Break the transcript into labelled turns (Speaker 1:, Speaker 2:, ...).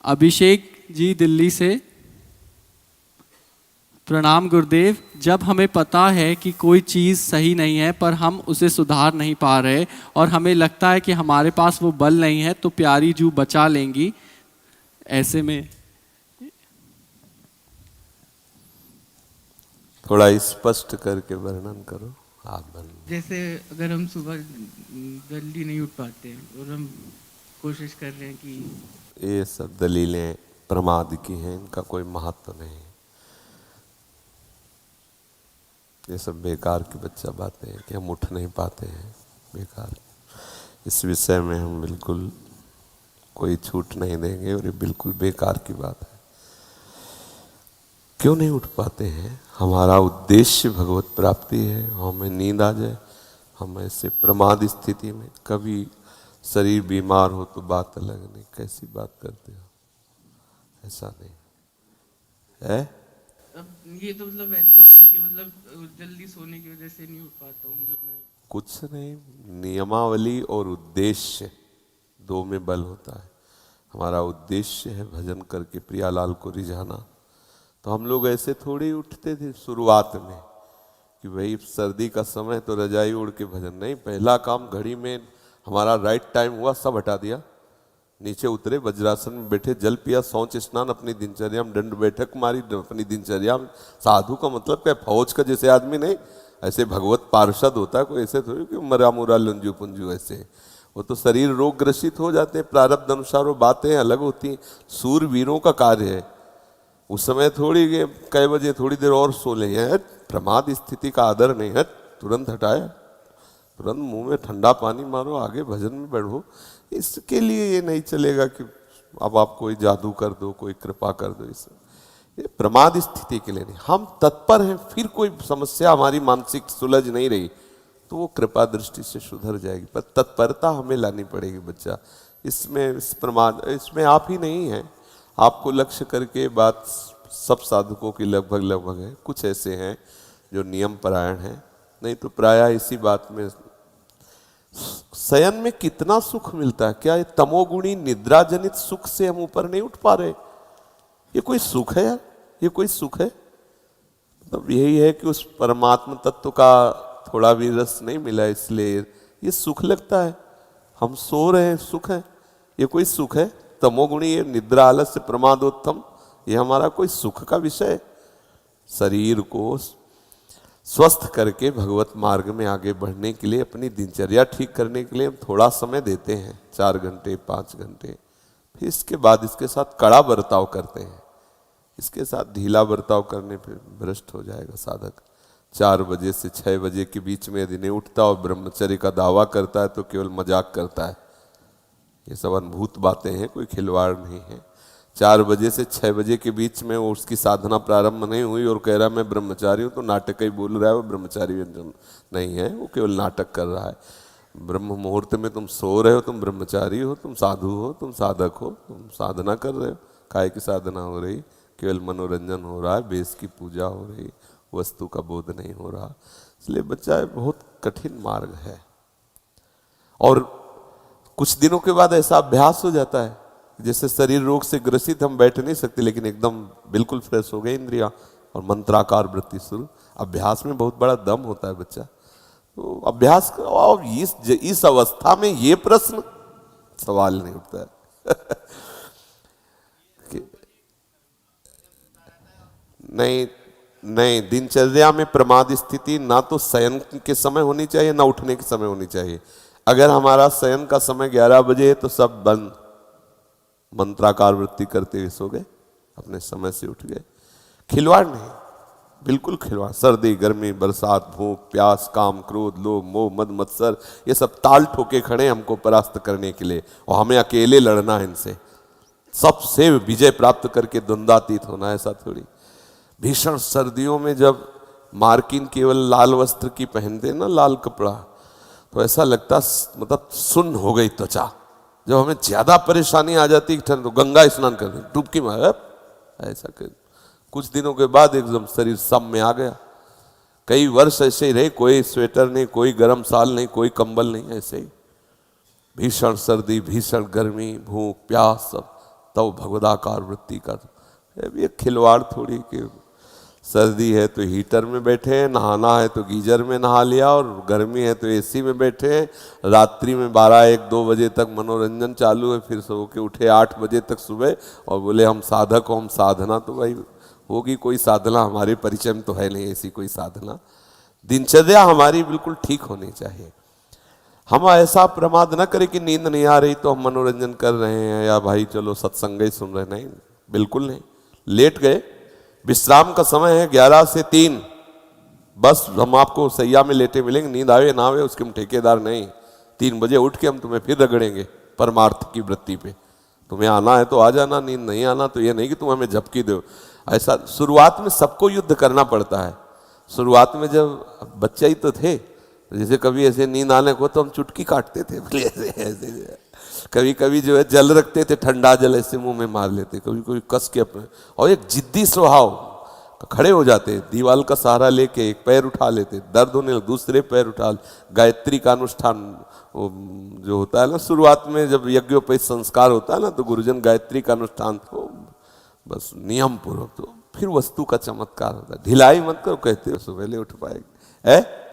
Speaker 1: अभिषेक जी दिल्ली से। प्रणाम गुरुदेव। जब हमें पता है कि कोई चीज़ सही नहीं है पर हम उसे सुधार नहीं पा रहे और हमें लगता है कि हमारे पास वो बल नहीं है तो प्यारी जू बचा लेंगी, ऐसे में
Speaker 2: थोड़ा स्पष्ट करके वर्णन करो। आप
Speaker 3: जैसे अगर हम सुबह जल्दी नहीं उठ पाते और हम कोशिश कर रहे हैं कि
Speaker 2: ये सब दलीलें प्रमाद की हैं, इनका कोई महत्व नहीं। ये सब बेकार की बच्चा बातें हैं कि हम उठ नहीं पाते हैं, बेकार। इस विषय में हम बिल्कुल कोई छूट नहीं देंगे और ये बिल्कुल बेकार की बात है। क्यों नहीं उठ पाते हैं? हमारा उद्देश्य भगवत प्राप्ति है। हमें नींद आ जाए, हम ऐसे प्रमाद स्थिति में, कभी शरीर बीमार हो तो बात अलग, नहीं कैसी बात करते हो, ऐसा नहीं है।
Speaker 3: अब ये तो मतलब ऐसा होगा कि मतलब जल्दी सोने की वजह से नहीं उठ पाता हूँ जब मैं
Speaker 2: कुछ नहीं, नियमावली और उद्देश्य दो में बल होता है। हमारा उद्देश्य है भजन करके प्रियालाल को रिझाना। तो हम लोग ऐसे थोड़ी उठते थे शुरुआत में कि भाई सर्दी का समय तो रजाई उड़ के भजन, नहीं। पहला काम घड़ी में हमारा राइट टाइम हुआ, सब हटा दिया, नीचे उतरे, वज्रासन में बैठे, जल पिया, शौच स्नान, अपनी दिनचर्या में दंड बैठक मारी, अपनी दिनचर्या में। साधु का मतलब क्या, फौज का जैसे आदमी नहीं, ऐसे भगवत पार्षद होता है कोई, ऐसे थोड़ी कि मरा मुरा लुंजू पुंजू ऐसे। वो तो शरीर रोग ग्रसित हो जाते हैं, प्रारब्ध अनुसार वो बातें अलग होती हैं। सूरवीरों का कार्य है उस समय थोड़ी कई बजे थोड़ी देर और सो ले हैं, प्रमाद स्थिति का आदर नहीं है, तुरंत हटाया, तुरंत मुंह में ठंडा पानी मारो, आगे भजन में बढ़ो। इसके लिए ये नहीं चलेगा कि अब आप कोई जादू कर दो, कोई कृपा कर दो। इस ये प्रमाद स्थिति के लिए नहीं। हम तत्पर हैं, फिर कोई समस्या हमारी मानसिक सुलझ नहीं रही तो वो कृपा दृष्टि से सुधर जाएगी, पर तत्परता हमें लानी पड़ेगी बच्चा। इसमें इस प्रमाद इसमें आप ही नहीं है, आपको लक्ष्य करके बात सब साधकों की लगभग है। कुछ ऐसे हैं जो नियम परायण हैं, नहीं तो प्रायः इसी बात में। शयन में कितना सुख मिलता है, क्या ये तमोगुणी निद्रा जनित सुख से हम ऊपर नहीं उठ पा रहे? ये कोई सुख है यार? ये कोई सुख है? मतलब यही है कि उस परमात्मा तत्व का थोड़ा भी रस नहीं मिला, इसलिए ये सुख लगता है। हम सो रहे हैं, सुख है? ये कोई सुख है? तमोगुणी ये निद्रा आलस्य प्रमादोत्तम, ये हमारा कोई सुख का विषय है? शरीर को स्वस्थ करके भगवत मार्ग में आगे बढ़ने के लिए, अपनी दिनचर्या ठीक करने के लिए हम थोड़ा समय देते हैं, 4 घंटे 5 घंटे। फिर इसके बाद इसके साथ कड़ा बर्ताव करते हैं। इसके साथ ढीला बर्ताव करने पर भ्रष्ट हो जाएगा साधक। 4 बजे से 6 बजे के बीच में यदि नहीं उठता और ब्रह्मचर्य का दावा करता है तो केवल मजाक करता है। ये सब अनुभूत बातें हैं, कोई खिलवाड़ नहीं है। 4 बजे से 6 बजे के बीच में वो उसकी साधना प्रारंभ नहीं हुई और कह रहा है मैं ब्रह्मचारी हूँ, तो नाटक ही बोल रहा है, वो ब्रह्मचारी नहीं है, वो केवल नाटक कर रहा है। ब्रह्म मुहूर्त में तुम सो रहे हो, तुम ब्रह्मचारी हो, तुम साधु हो, तुम साधक हो, तुम साधना कर रहे हो। काय की साधना हो रही? केवल मनोरंजन हो रहा है, बेस की पूजा हो रही, वस्तु का बोध नहीं हो रहा। इसलिए बच्चा बहुत कठिन मार्ग है। और कुछ दिनों के बाद ऐसा अभ्यास हो जाता है जैसे शरीर रोग से ग्रसित, हम बैठ नहीं सकते, लेकिन एकदम बिल्कुल फ्रेश हो गए इंद्रियां और मंत्राकार वृत्ति शुरू। अभ्यास में बहुत बड़ा दम होता है बच्चा। तो अभ्यास और इस अवस्था में ये प्रश्न सवाल नहीं उठता है। नहीं, दिनचर्या में प्रमाद स्थिति ना तो शयन के समय होनी चाहिए, ना उठने के समय होनी चाहिए। अगर हमारा शयन का समय 11 बजे है तो सब बंद, मंत्राकार वृत्ति करते हुए सो गए, अपने समय से उठ गए। खिलवाड़ नहीं, बिल्कुल खिलवाड़। सर्दी गर्मी बरसात भूख प्यास काम क्रोध लोभ मोह मद मत्सर, ये सब ताल ठोके खड़े हमको परास्त करने के लिए, और हमें अकेले लड़ना है इनसे, सबसे विजय प्राप्त करके द्वंद्वातीत होना, ऐसा थोड़ी। भीषण सर्दियों में जब मार्किन केवल लाल वस्त्र की पहनते ना, लाल कपड़ा, तो ऐसा लगता मतलब सुन्न हो गई त्वचा। जब हमें ज्यादा परेशानी आ जाती है तो गंगा स्नान कर दें, डुबकी मार, ऐसा कर। कुछ दिनों के बाद एकदम शरीर सम में आ गया। कई वर्ष ऐसे ही रहे, कोई स्वेटर नहीं, कोई गर्म साल नहीं, कोई कंबल नहीं, ऐसे ही भीषण सर्दी भीषण गर्मी भूख प्यास सब तब भगवदाकार वृत्ति कर। ये खिलवाड़ थोड़ी कि सर्दी है तो हीटर में बैठे हैं, नहाना है तो गीजर में नहा लिया, और गर्मी है तो एसी में बैठे हैं, रात्रि में 12-1-2 बजे तक मनोरंजन चालू है, फिर सो के उठे 8 बजे तक सुबह और बोले हम साधक हो, हम साधना। तो भाई होगी कोई साधना, हमारे परिचय में तो है नहीं ऐसी कोई साधना। दिनचर्या हमारी बिल्कुल ठीक होनी चाहिए। हम ऐसा प्रमाद न करें कि नींद नहीं आ रही तो हम मनोरंजन कर रहे हैं या भाई चलो सत्संग ही सुन रहे, नहीं, बिल्कुल नहीं। लेट गए, विश्राम का समय है 11 से 3, बस हम आपको सैया में लेटे मिलेंगे, नींद आवे ना आवे उसके हम ठेकेदार नहीं। 3 बजे उठ के हम तुम्हें फिर रगड़ेंगे परमार्थ की वृत्ति पे। तुम्हें आना है तो आ जाना, नींद नहीं आना तो ये नहीं कि तुम हमें झपकी दो। ऐसा शुरुआत में सबको युद्ध करना पड़ता है। शुरुआत में जब बच्चे ही तो थे, जैसे कभी ऐसे नींद आने को तो हम चुटकी काटते थे, ऐसे ऐसे। कभी कभी जो है जल रखते थे, ठंडा जल ऐसे मुंह में मार लेते, कभी कोई कस के अपने, और एक जिद्दी स्वभाव, खड़े हो जाते, दीवाल का सहारा लेके एक पैर उठा लेते, दर्द होने लगे दूसरे पैर उठा। गायत्री का अनुष्ठान जो होता है ना शुरुआत में, जब यज्ञोपवीत संस्कार होता है ना, तो गुरुजन गायत्री का अनुष्ठान तो बस नियम पूर्वक, तो फिर वस्तु का चमत्कार होता है। ढिलाई मत करो, कहते हो सुबह उठ पाएगी है।